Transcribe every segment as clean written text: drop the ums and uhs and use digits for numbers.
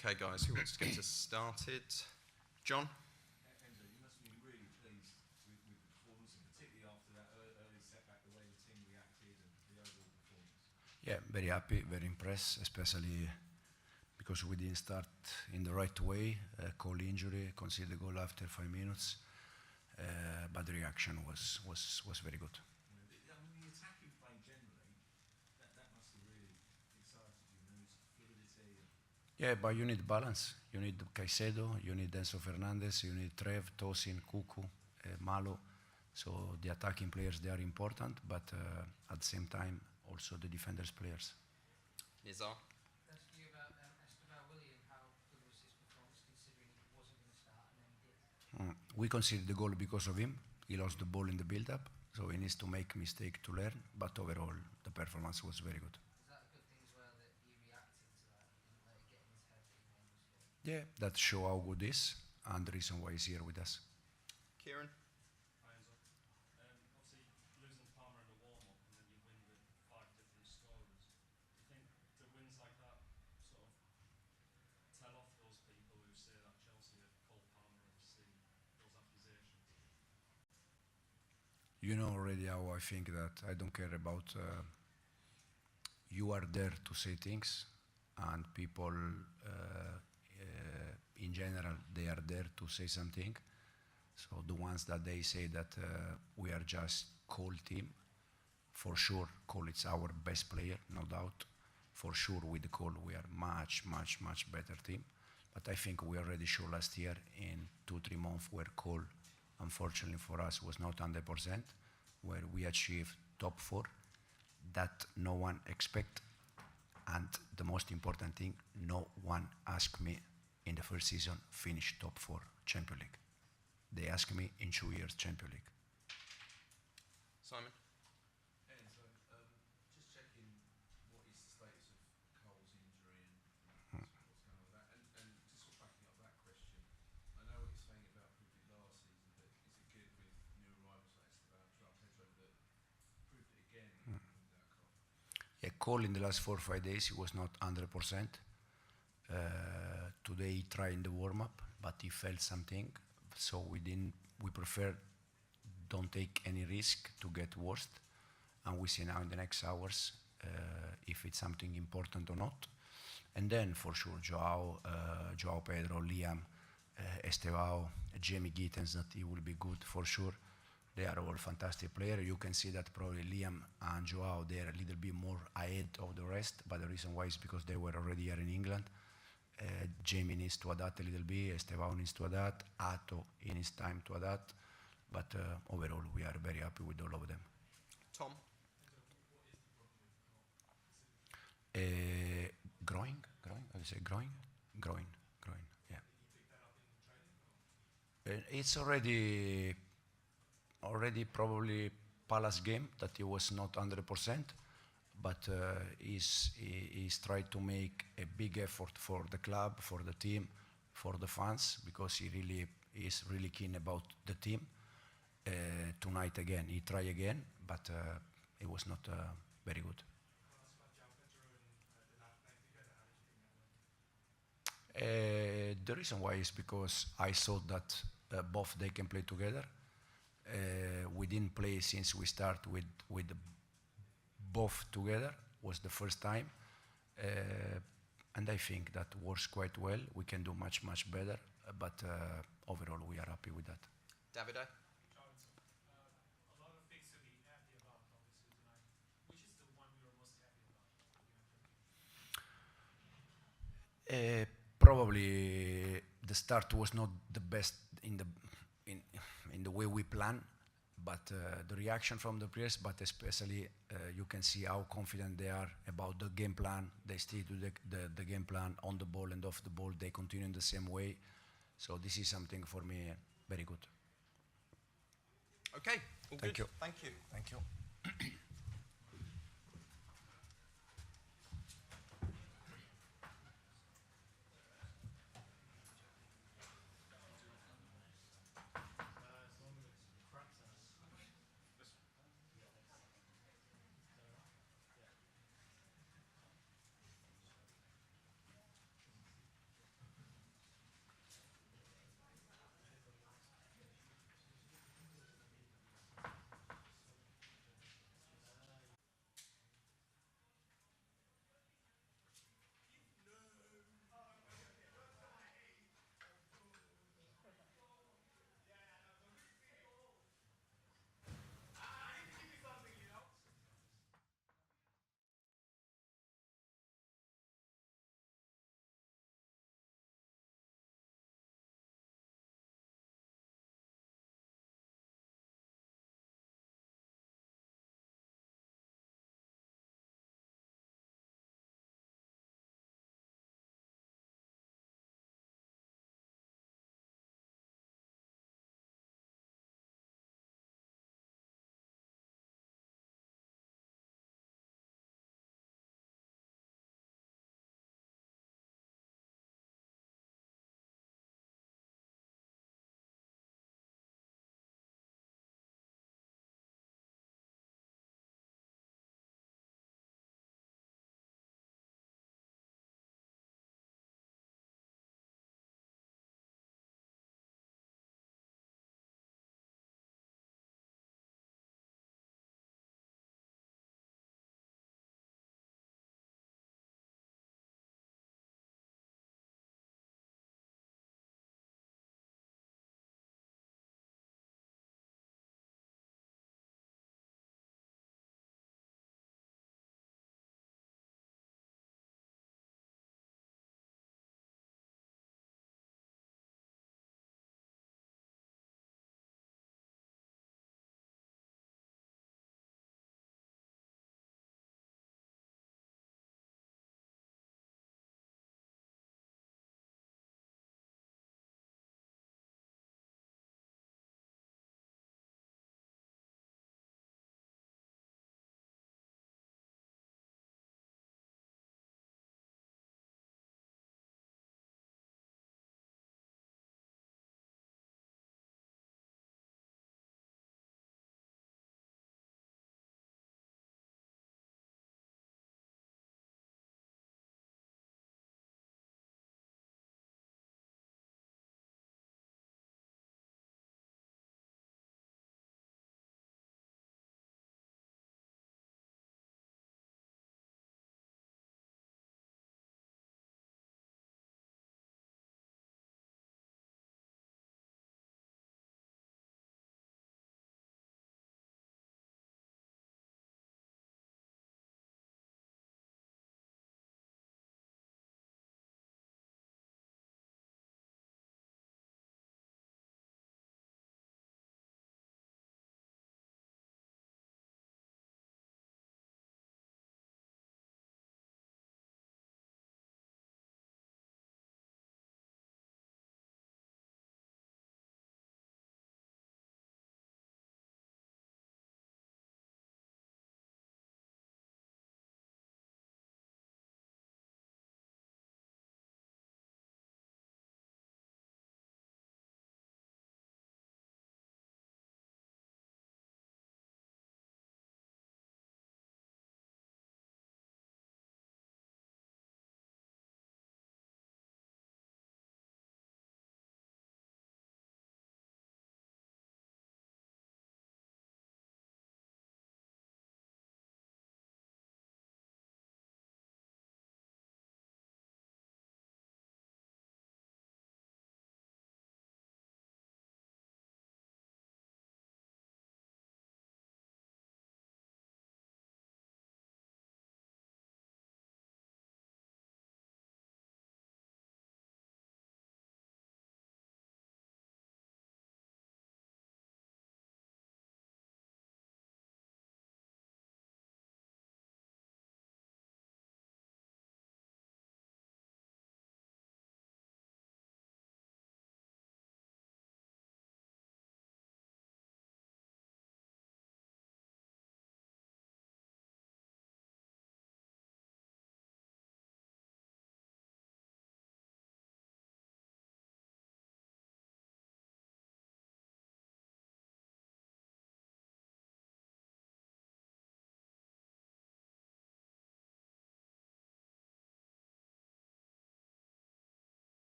Okay, guys, who wants to get us started? John? Enzo, you must have been really pleased with the performance, and particularly after that early setback, the way the team reacted and the overall performance. Yeah, very happy, very impressed, especially because we didn't start in the right way. Cole injury, conceded the goal after 5 minutes, but the reaction was very good. I mean, the attacking play generally, that must have really excited you. And there was fluidity. Yeah, but you need balance. You need Caicedo, you need Enzo Fernandez, you need Trev, Tosin, Kuku, Malo. So the attacking players, they are important, but at the same time, also the defenders players. Nizar? Ask you about Esteban William. How good was his performance considering he wasn't going to start and then he did? We conceded the goal because of him. He lost the ball in the build-up, so he needs to make mistake to learn, but overall, the performance was very good. Is that a good thing as well that he reacted to that? He didn't let it get in his head that he made a mistake? Yeah, that show how good he is, and the reason why he's here with us. Kieran? Hi, Enzo. Obviously, losing Palmer in the warm-up and then you win with 5 different scorers. Do you think the wins like that sort of tell off those people who say that Chelsea have called Palmer and see those accusations? You know already how I think that I don't care about. You are there to say things, and people in general, they are there to say something. So the ones that they say that we are just Cole team, for sure Cole is our best player, no doubt. For sure with Cole we are much better team. But I think we already showed last year in 2-3 months where Cole, unfortunately for us, was not 100%, where we achieved top 4, that no one expect. And the most important thing, no one asked me in the first season finish top 4 Champions League. They asked me in 2 years Champions League. Simon? Enzo, just checking what is the status of Cole's injury and what's going on with that. And just sort of backing up that question, I know what you're saying about proved it last season, but is it good with new arrivals like Esteban, Pedro that proved it again without Cole? Yeah, Cole in the last 4 or 5 days he was not 100%. Today he tried in the warm-up, but he felt something. So we prefer don't take any risk to get worse, and we see now in the next hours if it's something important or not. And then for sure Joao Pedro, Liam, Estevao, Jamie Gittens, that he will be good for sure. They are all fantastic players. You can see that probably Liam and Joao, they are a little bit more ahead of the rest, but the reason why is because they were already here in England. Jamie needs to adapt a little bit, Estevao needs to adapt, Ato, he needs time to adapt, but overall we are very happy with all of them. Tom? Growing, I would say growing, yeah. It's already probably Palace game that he was not 100%. But he's tried to make a big effort for the club, for the team, for the fans, because he really is really keen about the team. Tonight again, he tried again, but it was not very good. The reason why is because I thought that both they can play together. We didn't play since we start with both together, was the first time, and I think that works quite well. We can do much better, but overall we are happy with that. Davide? A lot of things to be happy about, obviously, tonight. Which is the one you are most happy about? Probably the start was not the best in the way we plan. But the reaction from the players, but especially you can see how confident they are about the game plan. They stick to the game plan on the ball and off the ball. They continue in the same way. So this is something for me very good. Okay, all Thank good. you. Thank you. Thank you.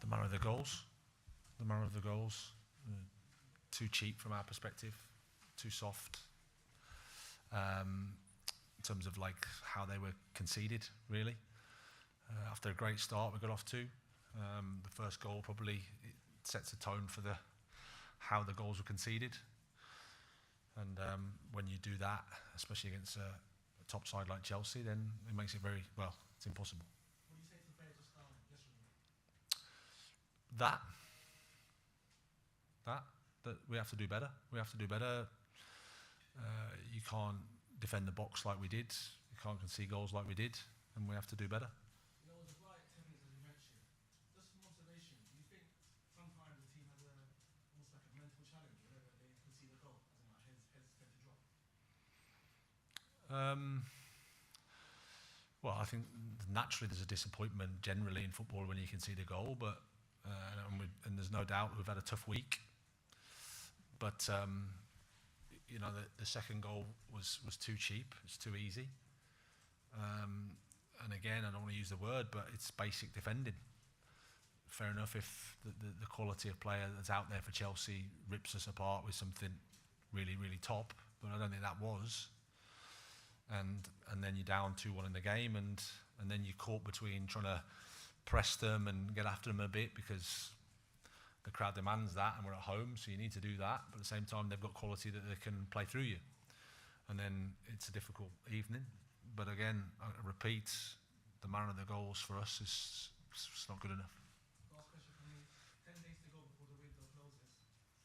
manner of the goals. The manner of the goals. Too cheap from our perspective. Too soft. In terms of like how they were conceded, really. After a great start we got off to. The first goal probably sets a tone for how the goals were conceded. And when you do that, especially against a top side like Chelsea, then it makes it very, well, it's impossible. What do you say to the players just yesterday? That we have to do better. We have to do better. You can't defend the box like we did. You can't concede goals like we did, and we have to do better. There was a bright 10 minutes as you mentioned. Just from observation, do you think sometimes the team has almost like a mental challenge whenever they concede a goal, as in like heads tend to drop? Well, I think naturally there's a disappointment generally in football when you concede a goal, but and there's no doubt we've had a tough week. But you know, the second goal was too cheap. It's too easy. And again, I don't want to use the word, but it's basic defending. Fair enough if the quality of player that's out there for Chelsea rips us apart with something really, really top, but I don't think that was. And then you're down 2-1 in the game, and then you're caught between trying to press them and get after them a bit because the crowd demands that, and we're at home, so you need to do that. But at the same time, they've got quality that they can play through you, and then it's a difficult evening. But again, I repeat, the man of the goals for us is not good enough. Last question for me. 10 days to go before the window closes.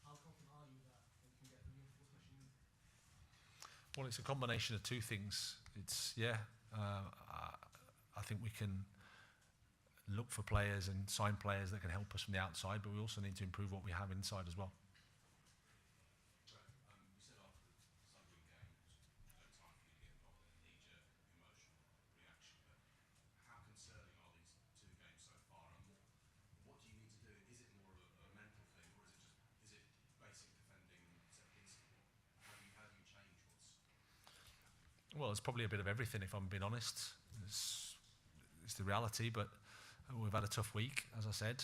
How confident are you that you can get the reinforcements you need? Well, it's a combination of two things. I think we can look for players and sign players that can help us from the outside, but we also need to improve what we have inside as well. You said after the Sunderland game, no time for you to get involved in a knee-jerk emotional reaction, but how concerning are these two games so far, and what do you need to do? Is it more of a mental thing, or is it basic defending, set piece? How do you change what's happening? Well, it's probably a bit of everything, if I'm being honest. It's the reality, but we've had a tough week, as I said.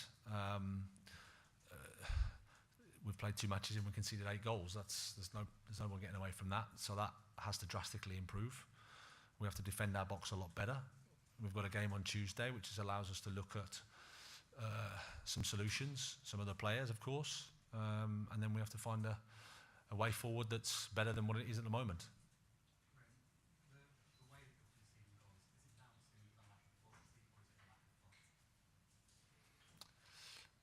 We've played 2 matches and we conceded 8 goals. There's no one getting away from that. So that has to drastically improve. We have to defend our box a lot better. We've got a game on Tuesday, which allows us to look at some solutions, some other players, of course, and then we have to find a way forward that's better than what it is at the moment.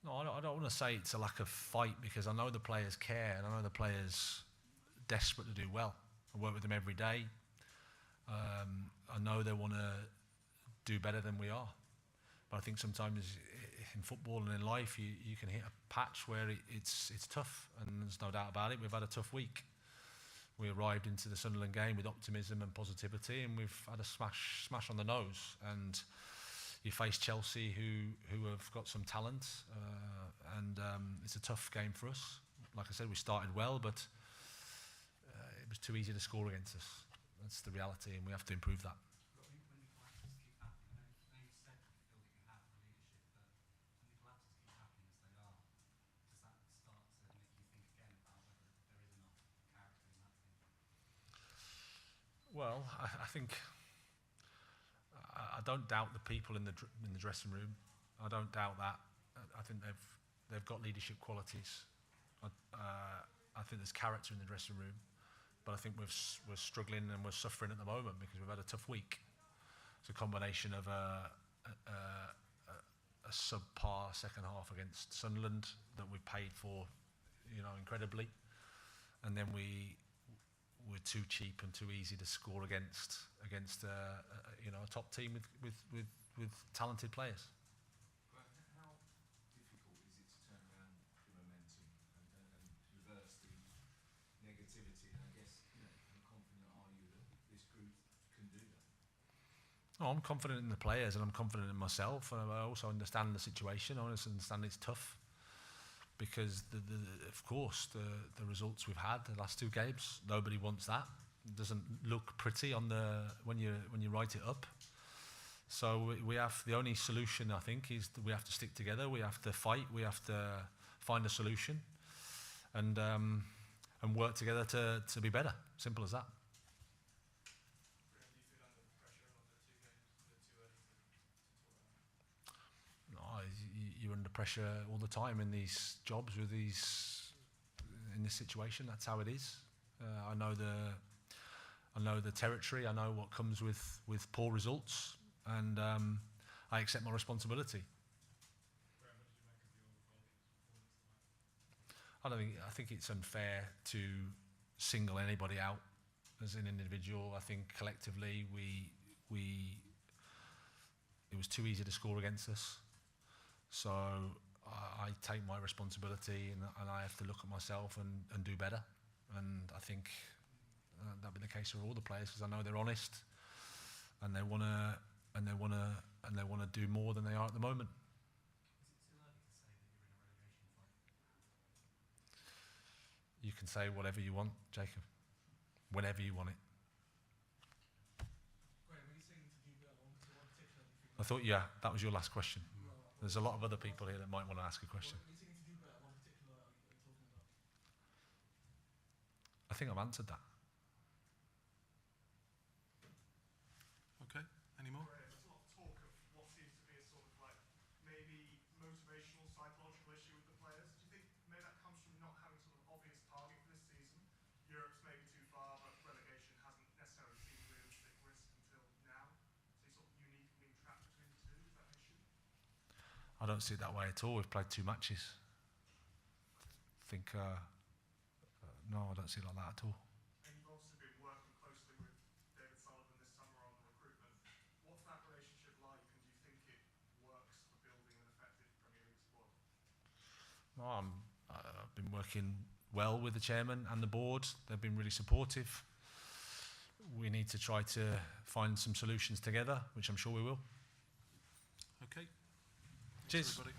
No, I don't want to say it's a lack of fight, because I know the players care and I know the players are desperate to do well. I work with them every day. I know they want to do better than we are. But I think sometimes in football and in life you can hit a patch where it's tough, and there's no doubt about it. We've had a tough week. We arrived into the Sunderland game with optimism and positivity, and we've had a smash on the nose. And you face Chelsea, who have got some talent, and it's a tough game for us. Like I said, we started well, but it was too easy to score against us. That's the reality, and we have to improve that. When the collapses keep happening, I know you said you feel that you have the leadership, but when the collapses keep happening as they are, does that start to make you think again about whether there is enough character in that team? Well, I think I don't doubt the people in the dressing room. I don't doubt that. I think they've got leadership qualities. I think there's character in the dressing room, but I think we're struggling and we're suffering at the moment because we've had a tough week. It's a combination of a subpar second half against Sunderland that we paid for, incredibly, and then we're too cheap and too easy to score against a top team with talented players. How difficult is it to turn around the momentum and reverse the negativity? And I guess, how confident are you that this group can do that? Oh, I'm confident in the players and I'm confident in myself, and I also understand the situation. I also understand it's tough because, of course, the results we've had the last 2 games, nobody wants that. It doesn't look pretty when you write it up. So we have the only solution, I think, is that we have to stick together. We have to fight. We have to find a solution, and work together to be better. Simple as that. Graham, do you feel under pressure of the 2 games? Is it too early to talk about? No, you're under pressure all the time in these jobs in this situation. That's how it is. I know the territory. I know what comes with poor results, and I accept my responsibility. Graham, what did you make of your performance tonight? I think it's unfair to single anybody out as an individual. I think collectively it was too easy to score against us. So I take my responsibility, and I have to look at myself and do better. And I think that'll be the case for all the players, because I know they're honest, and they wanna do more than they are at the moment. Is it too early to say that you're in a relegation fight? You can say whatever you want, Jacob, whenever you want it. Graham, when you're saying to do better, what particular do you think? I thought, that was your last question. There's a lot of other people here that might want to ask a question. When you're saying to do better, what particular are you talking about? I think I've answered that. Okay, any more? Graham, there's a lot of talk of what seems to be a sort of like maybe motivational, psychological issue with the players. Do you think maybe that comes from not having sort of obvious target for this season? Europe's maybe too far, but relegation hasn't necessarily seemed a realistic risk until now. So you're sort of unique and being trapped between the two. Is that an issue? I don't see it that way at all. We've played 2 matches. I think, no, I don't see it like that at all. And you've also been working closely with David Sullivan this summer on the recruitment. What's that relationship like, and do you think it works for building an effective Premier League squad? No, I've been working well with the chairman and the board. They've been really supportive. We need to try to find some solutions together, which I'm sure we will. Okay. Thanks, Cheers. everybody.